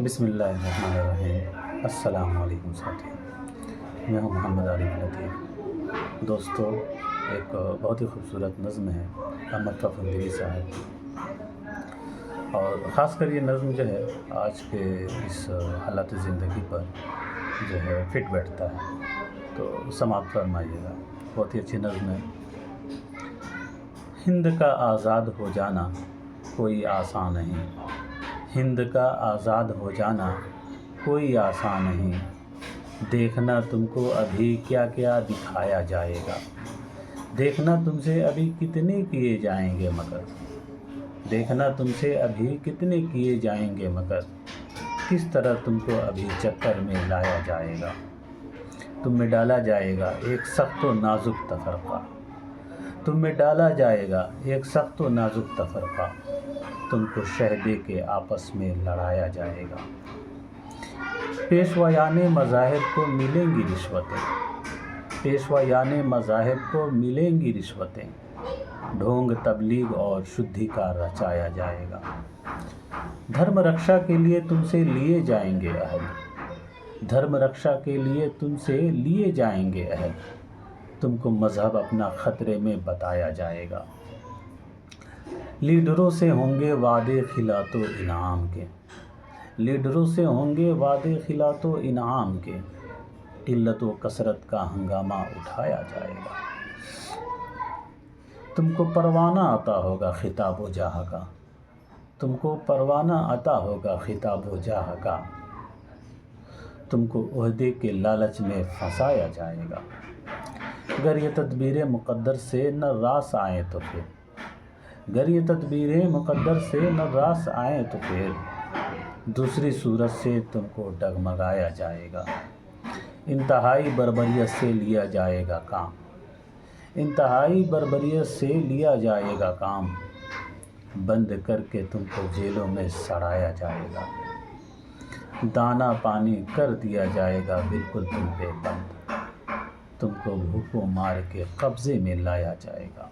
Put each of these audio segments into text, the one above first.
بسم اللہ الرحمن الرحیم۔ السلام علیکم ساتھی، میں ہوں محمد عارف لطیف۔ دوستو، ایک بہت ہی خوبصورت نظم ہے احمد فندری صاحب کی، اور خاص کر یہ نظم جو ہے آج کے اس حالات زندگی پر جو ہے فٹ بیٹھتا ہے، تو سماعت فرمائیے گا۔ بہت ہی اچھی نظم ہے۔ ہند کا آزاد ہو جانا کوئی آسان نہیں، ہند کا آزاد ہو جانا کوئی آسان نہیں، دیکھنا تم کو ابھی کیا کیا دکھایا جائے گا، دیکھنا تم سے ابھی کتنے کیے جائیں گے مگر، دیکھنا تم سے ابھی کتنے کیے جائیں گے مگر، کس طرح تم کو ابھی چکر میں لایا جائے گا، تم میں ڈالا جائے گا ایک سخت و نازک تفرقہ، تم میں ڈالا جائے گا ایک سخت و نازک تفرقہ، تم کو شہ دے کے آپس میں لڑایا جائے گا، پیشوایان مذاہب کو ملیں گی رشوتیں، پیشوایان مذاہب کو ملیں گی رشوتیں، ڈھونگ تبلیغ اور شدھی کا رچایا جائے گا، دھرم رکشا کے لیے تم سے لیے جائیں گے عہد، دھرم رکشا کے لیے تم سے لیے جائیں گے عہد، تم کو مذہب اپنا خطرے میں بتایا جائے گا، لیڈروں سے ہوں گے وعدے خلعت و انعام کے، لیڈروں سے ہوں گے وعدے خلعت و انعام کے، قلت و کثرت کا ہنگامہ اٹھایا جائے گا، تم کو پروانہ عطا ہوگا خطاب و جاہ کا، تم کو پروانہ عطا ہوگا خطاب و جاہ کا، تم کو عہدے کے لالچ میں پھنسایا جائے گا، اگر یہ تدبیر مقدر سے نہ راس آئیں تو پھر، اگر یہ تدبیر مقدر سے نہ راس آئیں تو پھر، دوسری صورت سے تم کو ڈگمگایا جائے گا، انتہائی بربریت سے لیا جائے گا کام، انتہائی بربریت سے لیا جائے گا کام، بند کر کے تم کو جیلوں میں سڑایا جائے گا، دانا پانی کر دیا جائے گا بالکل تم پہ بند، تم کو بھوکوں مار کے قبضے میں لایا جائے گا،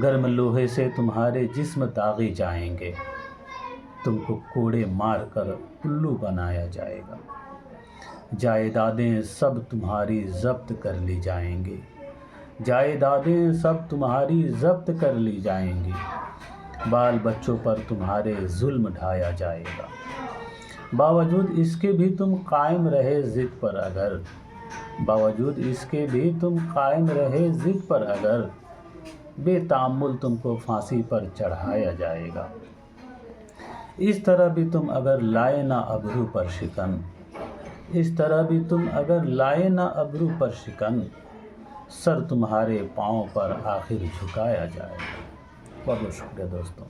گرم لوہے سے تمہارے جسم داغے جائیں گے، تم کو کوڑے مار کر الو بنایا جائے گا، جائیدادیں سب تمہاری ضبط کر لی جائیں گی، جائیدادیں سب تمہاری ضبط کر لی جائیں گی، بال بچوں پر تمہارے ظلم ڈھایا جائے گا، باوجود اس کے بھی تم قائم رہے ضد پر اگر، باوجود اس کے بھی تم قائم رہے ضد پر اگر، بے تأمل تم کو پھانسی پر چڑھایا جائے گا، اس طرح بھی تم اگر لائے نہ ابرو پر شکن، اس طرح بھی تم اگر لائے نہ ابرو پر شکن، سر تمہارے پاؤں پر آخر جھکایا جائے گا۔ بہت بہت شکریہ دوستوں۔